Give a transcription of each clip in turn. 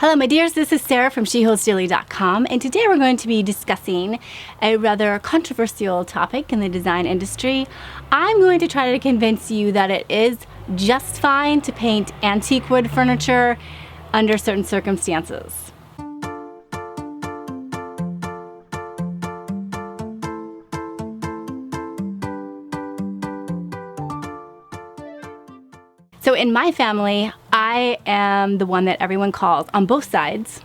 Hello my dears, this is Sarah from SheHoldsDaily.com, and today we're going to be discussing a rather controversial topic in the design industry. I'm going to try to convince you that it is just fine to paint antique wood furniture under certain circumstances. So in my family, I am the one that everyone calls on both sides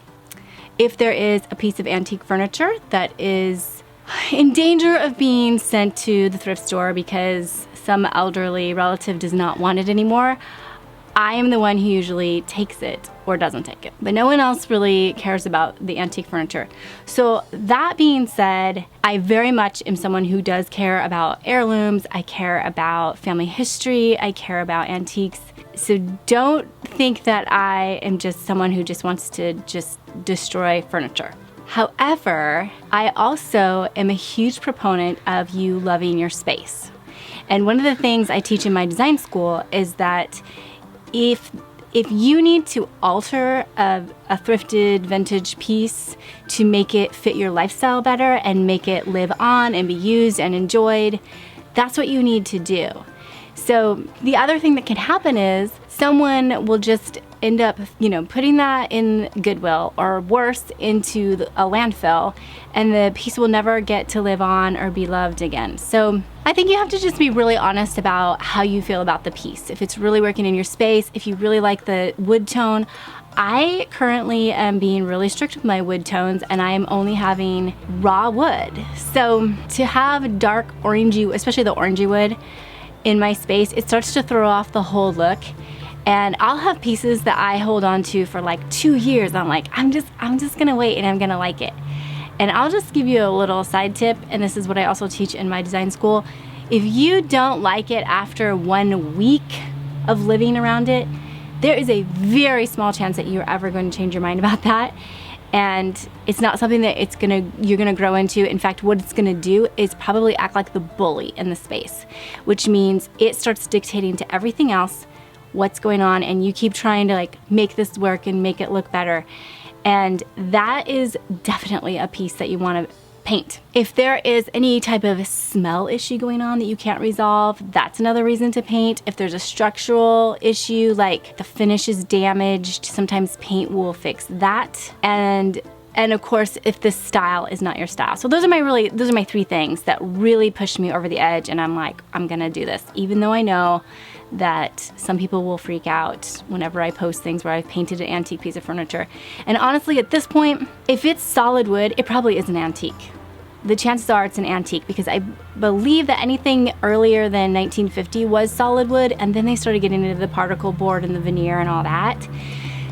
if there is a piece of antique furniture that is in danger of being sent to the thrift store because some elderly relative does not want it anymore. I am the one who usually takes it or doesn't take it, but no one else really cares about the antique furniture. So that being said, I very much am someone who does care about heirlooms. I care about family history. I care about antiques. So don't think that I am just someone who just wants to just destroy furniture. However, I also am a huge proponent of you loving your space. And one of the things I teach in my design school is that if you need to alter a thrifted vintage piece to make it fit your lifestyle better and make it live on and be used and enjoyed, that's what you need to do. So the other thing that can happen is someone will just end up, putting that in Goodwill or worse into a landfill, and the piece will never get to live on or be loved again. So I think you have to just be really honest about how you feel about the piece. If it's really working in your space, if you really like the wood tone. I currently am being really strict with my wood tones, and I am only having raw wood. So to have dark orangey, especially the orangey wood in my space, it starts to throw off the whole look. And I'll have pieces that I hold on to for like 2 years. I'm like, I'm just gonna wait and I'm gonna like it. And I'll just give you a little side tip, and this is what I also teach in my design school. If you don't like it after 1 week of living around it, there is a very small chance that you're ever going to change your mind about that. And it's not something that you're gonna grow into. In fact, what it's gonna do is probably act like the bully in the space, which means it starts dictating to everything else what's going on, and you keep trying to make this work and make it look better. And that is definitely a piece that you want to paint. If there is any type of smell issue going on that you can't resolve, that's another reason to paint. If there's a structural issue, like the finish is damaged, sometimes paint will fix that. And of course, if the style is not your style. So those are my 3 things that really pushed me over the edge, and I'm like, I'm gonna do this, even though I know that some people will freak out whenever I post things where I've painted an antique piece of furniture. And honestly, at this point, if it's solid wood, it probably is an antique. The chances are it's an antique, because I believe that anything earlier than 1950 was solid wood, and then they started getting into the particle board and the veneer and all that.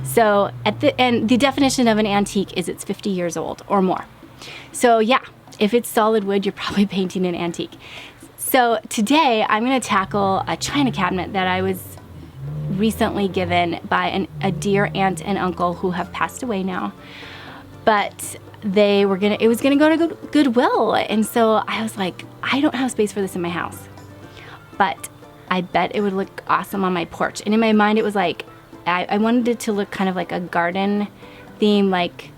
So and the definition of an antique is it's 50 years old or more. So yeah, if it's solid wood, you're probably painting an antique. So today I'm going to tackle a china cabinet that I was recently given by a dear aunt and uncle who have passed away now. But it was gonna go to Goodwill, and so I was like, I don't have space for this in my house, but I bet it would look awesome on my porch. And in my mind, it was like I wanted it to look kind of like a garden theme, like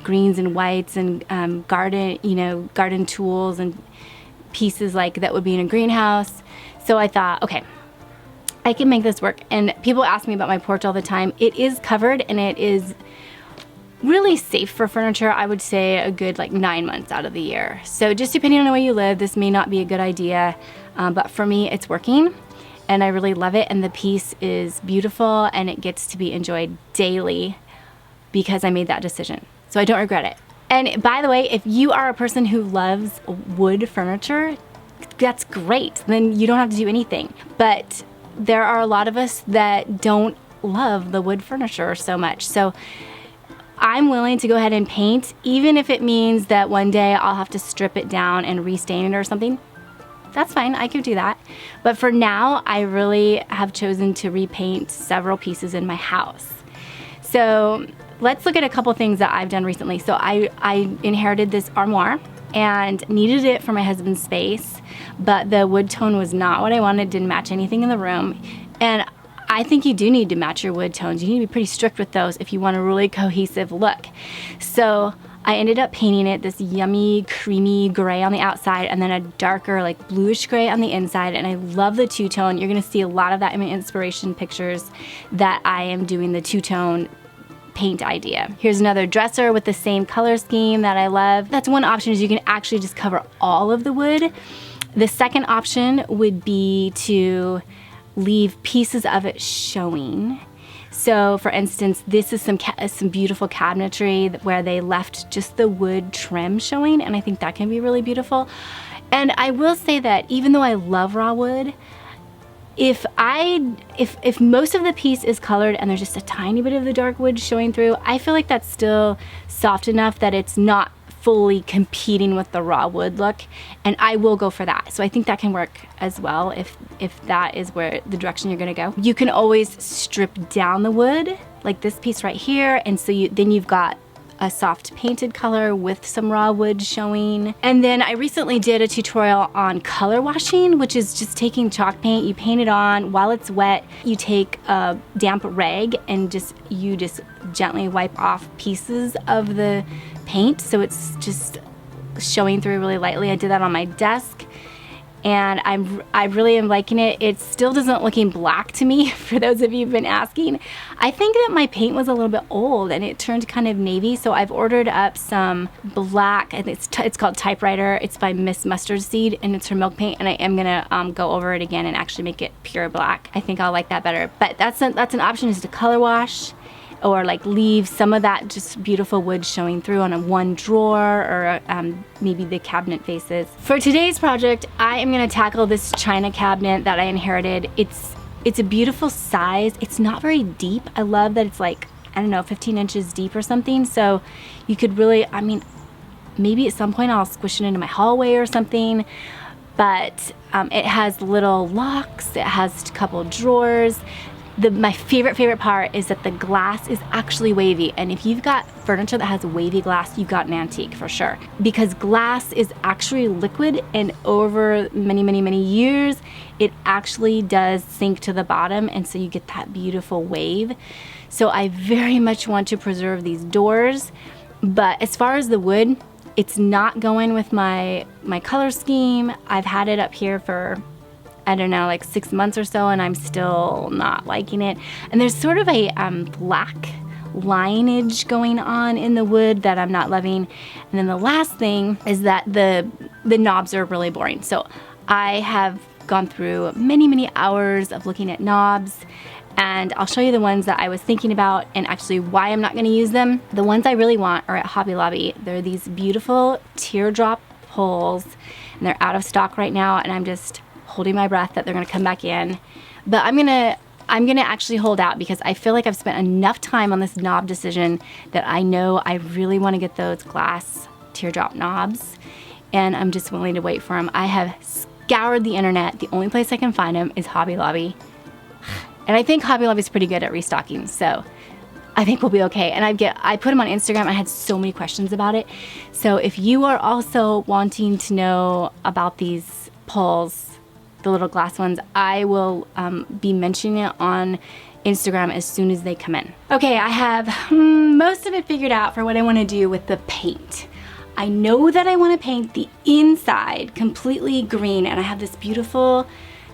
greens and whites and garden tools and pieces like that would be in a greenhouse. So I thought, okay, I can make this work. And people ask me about my porch all the time. It is covered, and it is really safe for furniture. I would say a good 9 months out of the year. So just depending on the way you live, this may not be a good idea, but for me, it's working, and I really love it. And the piece is beautiful, and it gets to be enjoyed daily because I made that decision. So I don't regret it. And by the way, if you are a person who loves wood furniture, that's great. Then you don't have to do anything. But there are a lot of us that don't love the wood furniture so much. So I'm willing to go ahead and paint, even if it means that one day I'll have to strip it down and restain it or something. That's fine, I could do that. But for now, I really have chosen to repaint several pieces in my house. So let's look at a couple things that I've done recently. So I inherited this armoire and needed it for my husband's space, but the wood tone was not what I wanted, didn't match anything in the room. And I think you do need to match your wood tones. You need to be pretty strict with those if you want a really cohesive look. So I ended up painting it this yummy, creamy gray on the outside and then a darker, like bluish gray on the inside. And I love the two-tone. You're gonna see a lot of that in my inspiration pictures that I am doing the two-tone paint idea. Here's another dresser with the same color scheme that I love. That's one option, is you can actually just cover all of the wood. The second option would be to leave pieces of it showing. So for instance, this is some beautiful cabinetry where they left just the wood trim showing, and I think that can be really beautiful. And I will say that even though I love raw wood, if most of the piece is colored and there's just a tiny bit of the dark wood showing through, I feel like that's still soft enough that it's not fully competing with the raw wood look, and I will go for that. So I think that can work as well if that is where the direction you're gonna go. You can always strip down the wood, like this piece right here, and so then you've got a soft painted color with some raw wood showing. And then I recently did a tutorial on color washing, which is just taking chalk paint, you paint it on while it's wet, you take a damp rag and you just gently wipe off pieces of the paint so it's just showing through really lightly. I did that on my desk and I really am liking it. It still doesn't looking black to me, for those of you who've been asking. I think that my paint was a little bit old and it turned kind of navy, so I've ordered up some black, I think it's called Typewriter. It's by Miss Mustard Seed and it's her milk paint, and I am gonna go over it again and actually make it pure black. I think I'll like that better. But that's an option, is to color wash or like leave some of that just beautiful wood showing through on a one drawer, or maybe the cabinet faces. For today's project, I am gonna tackle this china cabinet that I inherited. It's a beautiful size. It's not very deep. I love that it's like, I don't know, 15 inches deep or something. So you could really, I mean, maybe at some point I'll squish it into my hallway or something. But it has little locks. It has a couple drawers. My favorite part is that the glass is actually wavy, and if you've got furniture that has wavy glass, you've got an antique for sure, because glass is actually liquid, and over many years it actually does sink to the bottom, and so you get that beautiful wave. So I very much want to preserve these doors, but as far as the wood, it's not going with my color scheme. I've had it up here for, I don't know, like 6 months or so, and I'm still not liking it. And there's sort of a black lineage going on in the wood that I'm not loving. And then the last thing is that the knobs are really boring. So I have gone through many hours of looking at knobs, and I'll show you the ones that I was thinking about and actually why I'm not gonna use them. The ones I really want are at Hobby Lobby. They're these beautiful teardrop poles, and they're out of stock right now, and I'm just holding my breath that they're gonna come back in. But I'm gonna actually hold out, because I feel like I've spent enough time on this knob decision that I know I really wanna get those glass teardrop knobs, and I'm just willing to wait for them. I have scoured the internet. The only place I can find them is Hobby Lobby. And I think Hobby Lobby is pretty good at restocking, so I think we'll be okay. And I put them on Instagram. I had so many questions about it. So if you are also wanting to know about these poles, the little glass ones, I will be mentioning it on Instagram as soon as they come in. Okay, I have most of it figured out for what I want to do with the paint. I know that I want to paint the inside completely green, and I have this beautiful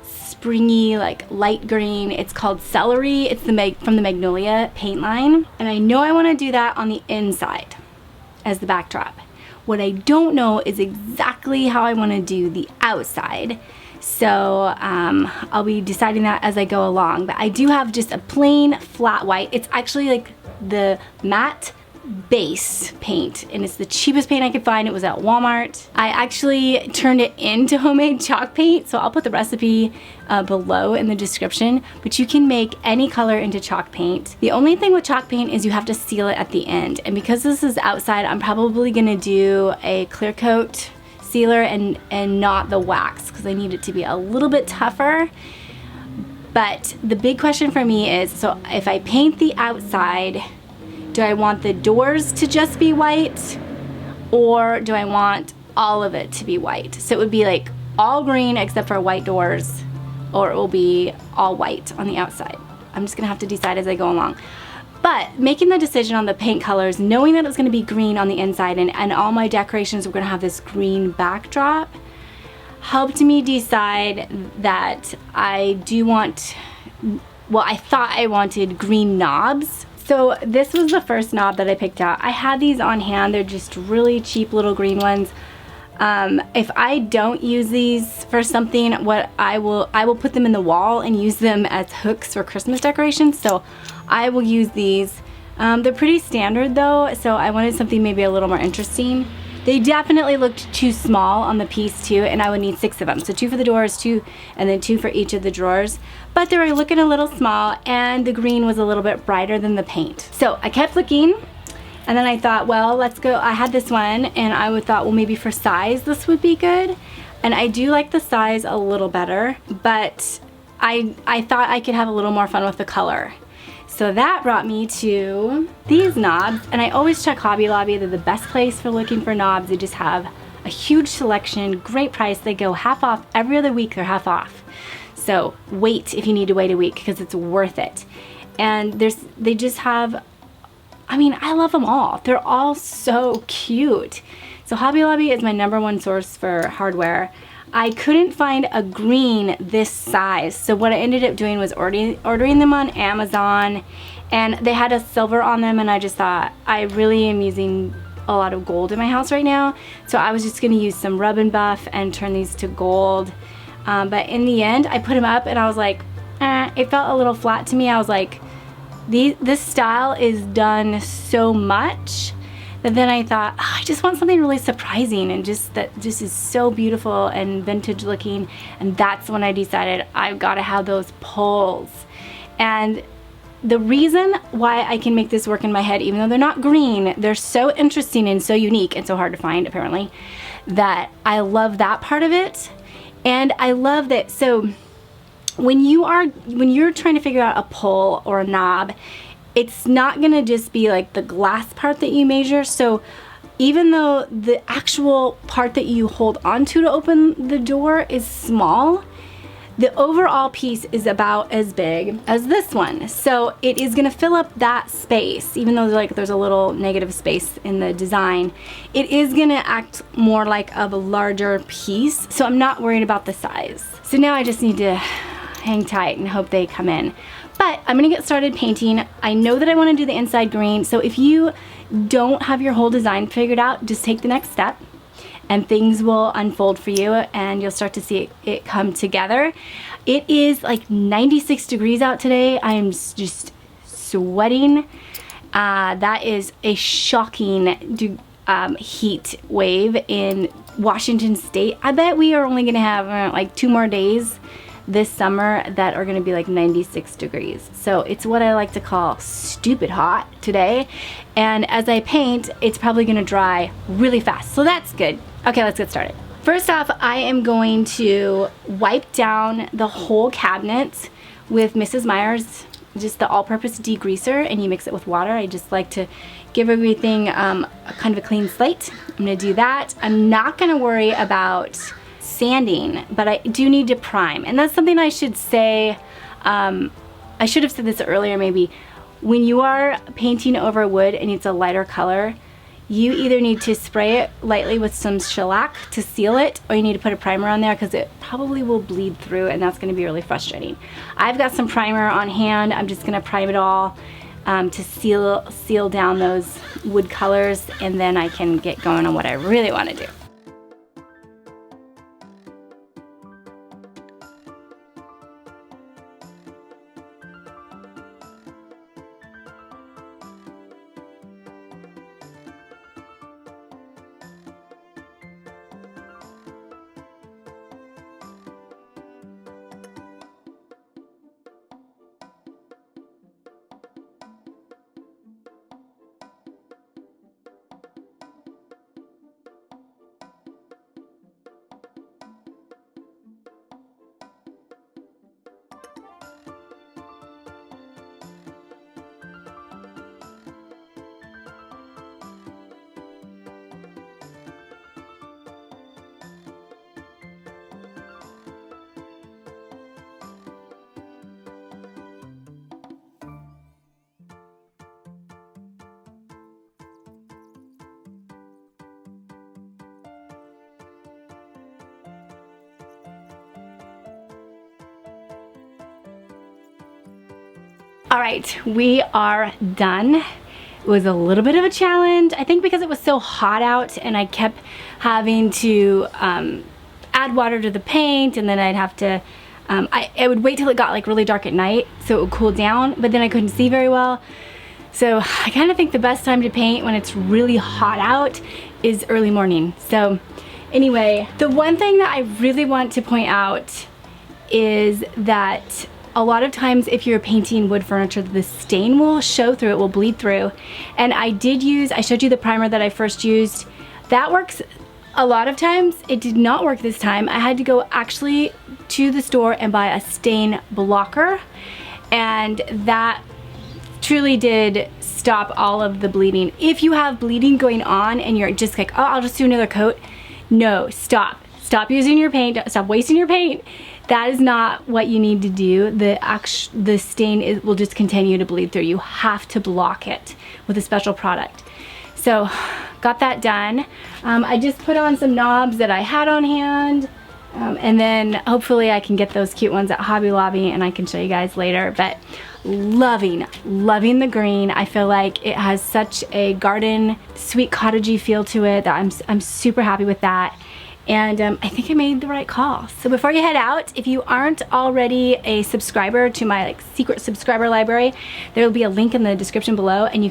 springy, like light green. It's called Celery. It's from the Magnolia paint line, and I know I want to do that on the inside as the backdrop. What I don't know is exactly how I want to do the outside. So I'll be deciding that as I go along. But I do have just a plain flat white. It's actually like the matte base paint, and it's the cheapest paint I could find. It was at Walmart. I actually turned it into homemade chalk paint, so I'll put the recipe below in the description, but you can make any color into chalk paint. The only thing with chalk paint is you have to seal it at the end, and because this is outside, I'm probably gonna do a clear coat sealer and not the wax, because I need it to be a little bit tougher. But the big question for me is, so if I paint the outside, do I want the doors to just be white, or do I want all of it to be white? So it would be like all green except for white doors, or it will be all white on the outside. I'm just gonna have to decide as I go along. But making the decision on the paint colors, knowing that it was gonna be green on the inside and all my decorations were gonna have this green backdrop, helped me decide that I do want, well, I thought I wanted green knobs. So this was the first knob that I picked out. I had these on hand. They're just really cheap little green ones. If I don't use these for something, I will put them in the wall and use them as hooks for Christmas decorations. So I will use these. They're pretty standard though, so I wanted something maybe a little more interesting. They definitely looked too small on the piece too, and I would need 6 of them. So 2 for the doors, 2, and then 2 for each of the drawers. But they were looking a little small, and the green was a little bit brighter than the paint. So I kept looking, and then I thought, well, let's go. I had this one, and I thought, well, maybe for size this would be good. And I do like the size a little better, but I thought I could have a little more fun with the color. So that brought me to these knobs, and I always check Hobby Lobby. They're the best place for looking for knobs. They just have a huge selection, great price. They go half off every other week. They're half off. So wait if you need to wait a week, because it's worth it. And they just have, I mean, I love them all. They're all so cute. So Hobby Lobby is my #1 source for hardware. I couldn't find a green this size, so what I ended up doing was ordering them on Amazon, and they had a silver on them, and I just thought, I really am using a lot of gold in my house right now, so I was just gonna use some rub and buff and turn these to gold. But in the end, I put them up and I was like, it felt a little flat to me. I was like, this style is done so much that then I thought, oh, I just want something really surprising and just that just is so beautiful and vintage looking. And that's when I decided I've got to have those poles. And the reason why I can make this work in my head, even though they're not green, they're so interesting and so unique and so hard to find apparently, that I love that part of it. And I love that, so when you're trying to figure out a pole or a knob, it's not gonna just be like the glass part that you measure. So even though the actual part that you hold onto to open the door is small, the overall piece is about as big as this one. So it is gonna fill up that space, even though there's a little negative space in the design. It is gonna act more like of a larger piece. So I'm not worried about the size. So now I just need to hang tight and hope they come in. But I'm gonna get started painting. I know that I wanna do the inside green, so if you don't have your whole design figured out, just take the next step and things will unfold for you and you'll start to see it come together. It is like 96 degrees out today. I am just sweating. That is a shocking heat wave in Washington State. I bet we are only gonna have like 2 more days this summer that are gonna be like 96 degrees. So it's what I like to call stupid hot today. And as I paint, it's probably gonna dry really fast. So that's good. Okay, let's get started. First off, I am going to wipe down the whole cabinet with Mrs. Meyer's, just the all-purpose degreaser, and you mix it with water. I just like to give everything a kind of a clean slate. I'm gonna do that. I'm not gonna worry about sanding, but I do need to prime. And that's something I should say, I should have said this earlier maybe. When you are painting over wood and it's a lighter color, you either need to spray it lightly with some shellac to seal it, or you need to put a primer on there because it probably will bleed through and that's gonna be really frustrating. I've got some primer on hand. I'm just gonna prime it all to seal down those wood colors, and then I can get going on what I really wanna do. All right, we are done. It was a little bit of a challenge, I think, because it was so hot out and I kept having to add water to the paint, and then I'd have to, I would wait till it got like really dark at night so it would cool down, but then I couldn't see very well. So I kind of think the best time to paint when it's really hot out is early morning. So anyway, the one thing that I really want to point out is that a lot of times if you're painting wood furniture, the stain will show through, it will bleed through. And I showed you the primer that I first used. That works a lot of times. It did not work this time. I had to go actually to the store and buy a stain blocker, and that truly did stop all of the bleeding. If you have bleeding going on and you're just like, oh, I'll just do another coat. No, stop. Stop using your paint. Stop wasting your paint. That is not what you need to do. The stain will just continue to bleed through. You have to block it with a special product. So got that done. I just put on some knobs that I had on hand, and then hopefully I can get those cute ones at Hobby Lobby and I can show you guys later. But loving the green. I feel like it has such a garden, sweet cottagey feel to it that I'm super happy with that. And I think I made the right call. So before you head out, if you aren't already a subscriber to my secret subscriber library, there will be a link in the description below, and you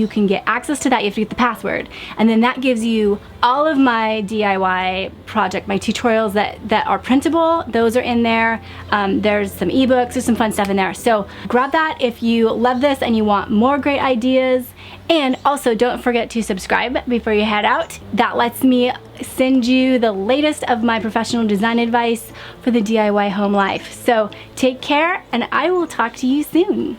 can get access to that. You have to get the password, and then that gives you all of my DIY project, my tutorials that are printable. Those are in there. There's some ebooks, there's some fun stuff in there. So grab that if you love this and you want more great ideas. And also don't forget to subscribe before you head out. That lets me send you the latest of my professional design advice for the DIY home life. So take care, and I will talk to you soon.